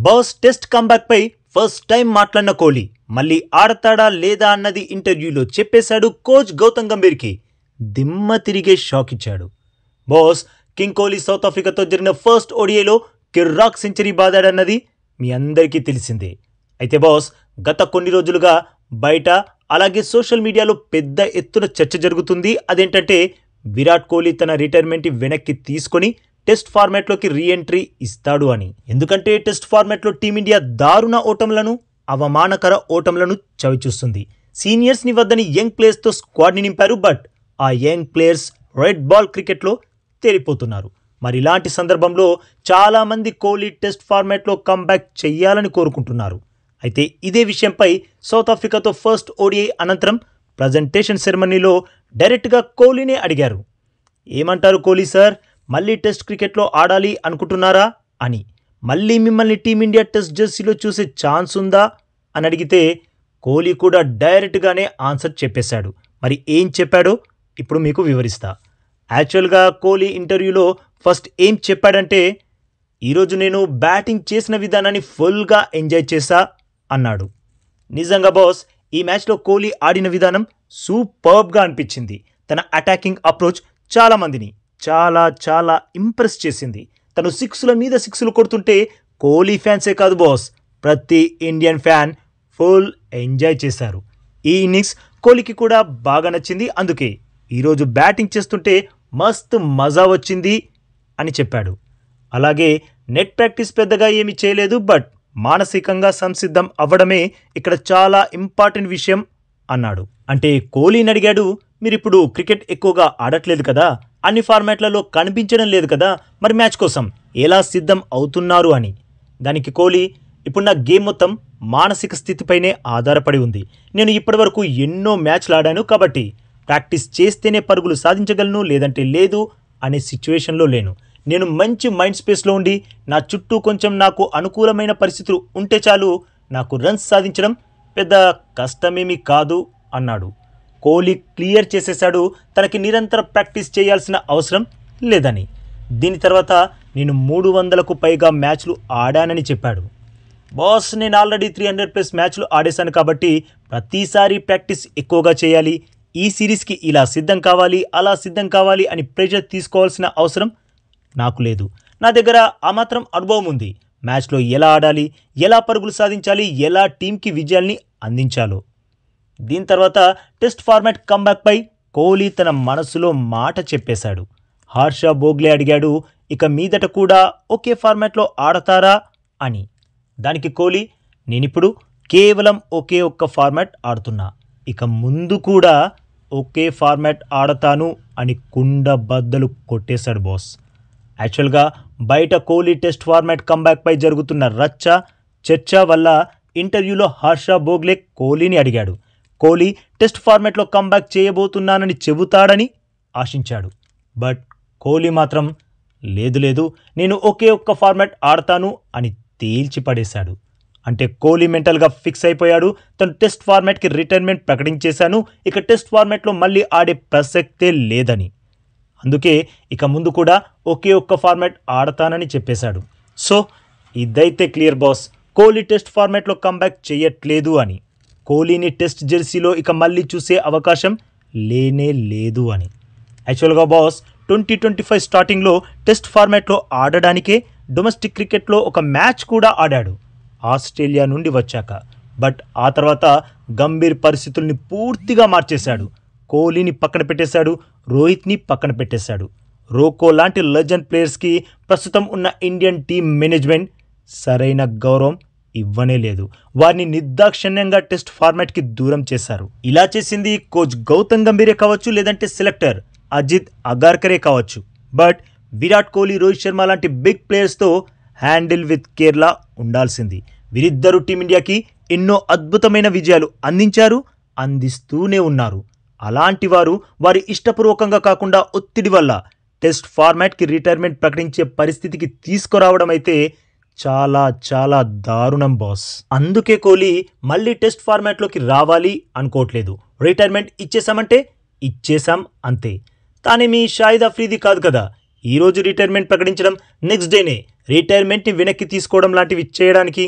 Boss test comeback పై first time మాట్లాడిన కోహ్లీ మళ్ళీ ఆడతాడా లేదా అన్నది ఇంటర్వ్యూలో చెప్పేశాడు. కోచ్ గౌతమ్ గంభీర్కి దిమ్మ తిరిగే షాక్ ఇచ్చాడు. బాస్ కింగ్ కోహ్లీ సౌత్ ఆఫ్రికాతో జరిగిన ఫస్ట్ ఓడిఐలో కిర్రాక్ సెంచరీ బాదాడన్నది మీ అందరికీ తెలిసిందే. అయితే బాస్ గత కొన్ని రోజులుగా బయట అలాగే సోషల్ మీడియాలో పెద్ద ఎత్తున చర్చ జరుగుతుంది. అదేంటంటే విరాట్ కోహ్లీ తన రిటైర్మెంట్ వెనక్కి తీసుకొని టెస్ట్ ఫార్మాట్లోకి రీఎంట్రీ ఇస్తాడు అని. ఎందుకంటే టెస్ట్ ఫార్మాట్లో టీమిండియా దారుణ ఓటములను అవమానకర ఓటములను చవిచూస్తుంది. సీనియర్స్ని వద్దని యంగ్ ప్లేయర్స్తో స్క్వాడ్ని నింపారు. బట్ ఆ యంగ్ ప్లేయర్స్ రెడ్ బాల్ క్రికెట్లో తేలిపోతున్నారు. మరి ఇలాంటి సందర్భంలో చాలామంది కోహ్లీ టెస్ట్ ఫార్మాట్లో కంబ్యాక్ చెయ్యాలని కోరుకుంటున్నారు. అయితే ఇదే విషయంపై సౌత్ ఆఫ్రికాతో ఫస్ట్ ఓడిఐ అనంతరం ప్రజెంటేషన్ సెరమనీలో డైరెక్ట్గా కోహ్లీనే అడిగారు. ఏమంటారు కోహ్లీ సార్, మళ్ళీ టెస్ట్ క్రికెట్లో ఆడాలి అనుకుంటున్నారా అని. మళ్ళీ మిమ్మల్ని టీమిండియా టెస్ట్ జెర్సీలో చూసే ఛాన్స్ ఉందా అని అడిగితే కోహ్లీ కూడా డైరెక్ట్గానే ఆన్సర్ చెప్పేశాడు. మరి ఏం చెప్పాడో ఇప్పుడు మీకు వివరిస్తా. యాక్చువల్గా కోహ్లీ ఇంటర్వ్యూలో ఫస్ట్ ఏం చెప్పాడంటే, ఈరోజు నేను బ్యాటింగ్ చేసిన విధానాన్ని ఫుల్గా ఎంజాయ్ చేశా అన్నాడు. నిజంగా బాస్ ఈ మ్యాచ్లో కోహ్లీ ఆడిన విధానం సూపర్బ్గా అనిపించింది. తన అటాకింగ్ అప్రోచ్ చాలామందిని చాలా ఇంప్రెస్ చేసింది. తను సిక్స్ల మీద సిక్స్లు కొడుతుంటే కోహ్లీ ఫ్యాన్సే కాదు బాస్, ప్రతి ఇండియన్ ఫ్యాన్ ఫుల్ ఎంజాయ్ చేశారు. ఈ ఇన్నింగ్స్ కోహ్లీకి కూడా బాగా నచ్చింది. అందుకే ఈరోజు బ్యాటింగ్ చేస్తుంటే మస్తు మజా వచ్చింది అని చెప్పాడు. అలాగే నెట్ ప్రాక్టీస్ పెద్దగా ఏమీ చేయలేదు. బట్ మానసికంగా సంసిద్ధం అవ్వడమే ఇక్కడ చాలా ఇంపార్టెంట్ విషయం అన్నాడు. అంటే కోహ్లీని అడిగాడు, మీరిప్పుడు క్రికెట్ ఎక్కువగా ఆడట్లేదు కదా, అన్ని ఫార్మాట్లలో కనిపించడం లేదు కదా, మరి మ్యాచ్ కోసం ఎలా సిద్ధం అవుతున్నారు అని. దానికి కోహ్లీ, ఇప్పుడు నా గేమ్ మొత్తం మానసిక స్థితిపైనే ఆధారపడి ఉంది. నేను ఇప్పటివరకు ఎన్నో మ్యాచ్లు ఆడాను కాబట్టి ప్రాక్టీస్ చేస్తేనే పరుగులు సాధించగలను, లేదంటే లేదు అనే సిచ్యువేషన్లో లేను. నేను మంచి మైండ్ స్పేస్లో ఉండి నా చుట్టూ కొంచెం నాకు అనుకూలమైన పరిస్థితులు ఉంటే చాలు, నాకు రన్స్ సాధించడం పెద్ద కష్టమేమీ కాదు అన్నాడు. కోహ్లీ క్లియర్ చేసేశాడు తనకి నిరంతర ప్రాక్టీస్ చేయాల్సిన అవసరం లేదని. దీని తర్వాత నేను 300కు పైగా మ్యాచ్లు ఆడానని చెప్పాడు. బాస్ నేను ఆల్రెడీ 300+ మ్యాచ్లు ఆడేశాను కాబట్టి ప్రతిసారి ప్రాక్టీస్ ఎక్కువగా చేయాలి, ఈ సిరీస్కి ఇలా సిద్ధం కావాలి అలా సిద్ధం కావాలి అని ప్రెషర్ తీసుకోవాల్సిన అవసరం నాకు లేదు. నా దగ్గర ఆ మాత్రం అనుభవం ఉంది. మ్యాచ్లో ఎలా ఆడాలి, ఎలా పరుగులు సాధించాలి, ఎలా టీంకి విజయాల్ని అందించాలో. దీని తర్వాత టెస్ట్ ఫార్మాట్ కంబ్యాక్పై కోహ్లీ తన మనసులో మాట చెప్పేశాడు. హర్ష భోగ్లే అడిగాడు, ఇక మీదట కూడా ఒకే ఫార్మాట్లో ఆడతారా అని. దానికి కోహ్లీ, నేనిప్పుడు కేవలం ఒకే ఒక్క ఫార్మాట్ ఆడుతున్నా, ఇక ముందు కూడా ఒకే ఫార్మాట్ ఆడతాను అని కుండ బద్దలు కొట్టేశాడు బాస్. యాక్చువల్గా బయట కోహ్లీ టెస్ట్ ఫార్మాట్ కంబ్యాక్పై జరుగుతున్న చర్చ వల్ల ఇంటర్వ్యూలో హర్ష భోగ్లే కోహ్లీని అడిగాడు. కోహ్లీ టెస్ట్ ఫార్మాట్లో కంబ్యాక్ చేయబోతున్నానని చెబుతాడని ఆశించాడు. బట్ కోహ్లీ మాత్రం లేదు నేను ఒకే ఒక్క ఫార్మాట్ ఆడతాను అని తేల్చి పడేశాడు. అంటే కోహ్లీ మెంటల్గా ఫిక్స్ అయిపోయాడు. తను టెస్ట్ ఫార్మాట్కి రిటైర్మెంట్ ప్రకటించేశాను, ఇక టెస్ట్ ఫార్మాట్లో మళ్ళీ ఆడే ప్రసక్తే లేదని. అందుకే ఇక ముందు కూడా ఒకే ఒక్క ఫార్మాట్ ఆడతానని చెప్పేశాడు. సో ఇదైతే క్లియర్ బాస్, కోహ్లీ టెస్ట్ ఫార్మాట్లో కంబ్యాక్ చేయట్లేదు అని. కోహ్లీని టెస్ట్ జెర్సీలో ఇక మళ్ళీ చూసే అవకాశం లేనే లేదు అని. యాక్చువల్గా బాస్ 2025 స్టార్టింగ్లో టెస్ట్ ఫార్మాట్లో ఆడడానికే డొమెస్టిక్ క్రికెట్లో ఒక మ్యాచ్ కూడా ఆడాడు ఆస్ట్రేలియా నుండి వచ్చాక. బట్ ఆ తర్వాత గంభీర్ పరిస్థితుల్ని పూర్తిగా మార్చేశాడు. కోహ్లీని పక్కన పెట్టేశాడు, రోహిత్ని పక్కన పెట్టేశాడు. రోకో లాంటి లెజెండ్ ప్లేయర్స్కి ప్రస్తుతం ఉన్న ఇండియన్ టీమ్ మేనేజ్మెంట్ సరైన గౌరవం ఇవ్వనే లేదు. వారిని నిర్దాక్షిణ్యంగా టెస్ట్ ఫార్మాట్కి దూరం చేశారు. ఇలా చేసింది కోచ్ గౌతమ్ గంభీరే కావచ్చు, లేదంటే సెలెక్టర్ అజిత్ అగార్కరే కావచ్చు. బట్ విరాట్ కోహ్లీ, రోహిత్ శర్మ లాంటి బిగ్ ప్లేయర్స్తో హ్యాండిల్ విత్ కేర్లా ఉండాల్సింది. వీరిద్దరూ టీమిండియాకి ఎన్నో అద్భుతమైన విజయాలు అందిస్తూనే ఉన్నారు. అలాంటి వారి ఇష్టపూర్వకంగా కాకుండా ఒత్తిడి వల్ల టెస్ట్ ఫార్మాట్కి రిటైర్మెంట్ ప్రకటించే పరిస్థితికి తీసుకురావడం అయితే చాలా దారుణం బాస్. అందుకే కోహ్లీ మళ్ళీ టెస్ట్ ఫార్మాట్లోకి రావాలి అనుకోవట్లేదు. రిటైర్మెంట్ ఇచ్చేసామంటే ఇచ్చేసాం అంతే. తానేమీ షాహిద్ అఫ్రీది కాదు కదా, ఈరోజు రిటైర్మెంట్ ప్రకటించడం, నెక్స్ట్ డేనే రిటైర్మెంట్ని వెనక్కి తీసుకోవడం లాంటివి చేయడానికి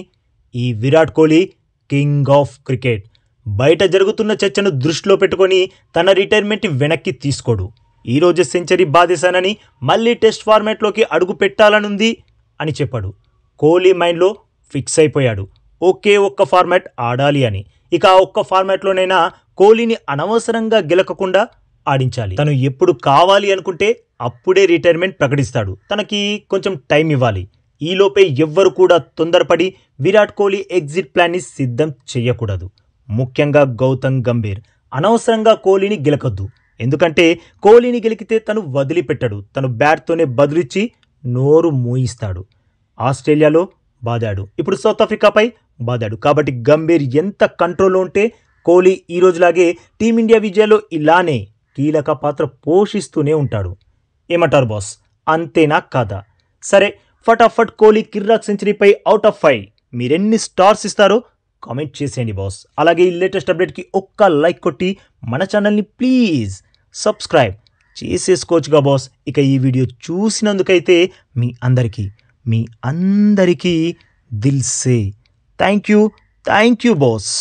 ఈ Virat Kohli king of cricket బయట జరుగుతున్న చర్చను దృష్టిలో పెట్టుకొని తన రిటైర్మెంట్ని వెనక్కి తీసుకోడు. ఈరోజు సెంచరీ బాధేశానని మళ్ళీ టెస్ట్ ఫార్మాట్లోకి అడుగు పెట్టాలనుంది అని చెప్పాడు. కోహ్లీ మైండ్లో ఫిక్స్ అయిపోయాడు, ఒకే ఒక్క ఫార్మాట్ ఆడాలి అని. ఇక ఆ ఒక్క ఫార్మాట్లోనైనా కోహ్లీని అనవసరంగా గెలకకుండా ఆడించాలి. తను ఎప్పుడు కావాలి అనుకుంటే అప్పుడే రిటైర్మెంట్ ప్రకటిస్తాడు. తనకి కొంచెం టైం ఇవ్వాలి. ఈలోపే ఎవ్వరు కూడా తొందరపడి విరాట్ కోహ్లీ ఎగ్జిట్ ప్లాన్ని సిద్ధం చేయకూడదు. ముఖ్యంగా గౌతమ్ గంభీర్ అనవసరంగా కోహ్లీని గెలకొద్దు. ఎందుకంటే కోహ్లీని గెలికితే తను వదిలిపెట్టడు. తను బ్యాట్తోనే బదులిచ్చి నోరు మూయిస్తాడు. ఆస్ట్రేలియాలో బాదాడు, ఇప్పుడు సౌత్ ఆఫ్రికాపై బాదాడు. కాబట్టి గంభీర్ ఎంత కంట్రోల్లో ఉంటే కోహ్లీ ఈ రోజులాగే టీమిండియా విజయాల్లో ఇలానే కీలక పాత్ర పోషిస్తూనే ఉంటాడు. ఏమంటారు బాస్, అంతేనా కాదా? సరే, ఫటాఫట్ కోహ్లీ కిర్రాక్ సెంచరీపై అవుట్ ఆఫ్ 5 మీరెన్ని స్టార్స్ ఇస్తారో కామెంట్ చేసేయండి బాస్. అలాగే ఈ లేటెస్ట్ అప్డేట్కి ఒక్క లైక్ కొట్టి మన ఛానల్ని ప్లీజ్ సబ్స్క్రైబ్ చేసేసుకోవచ్చుగా బాస్. ఇక ఈ వీడియో చూసినందుకైతే మీ అందరికీ దిల్ సే థ్యాంక్ యూ బాస్.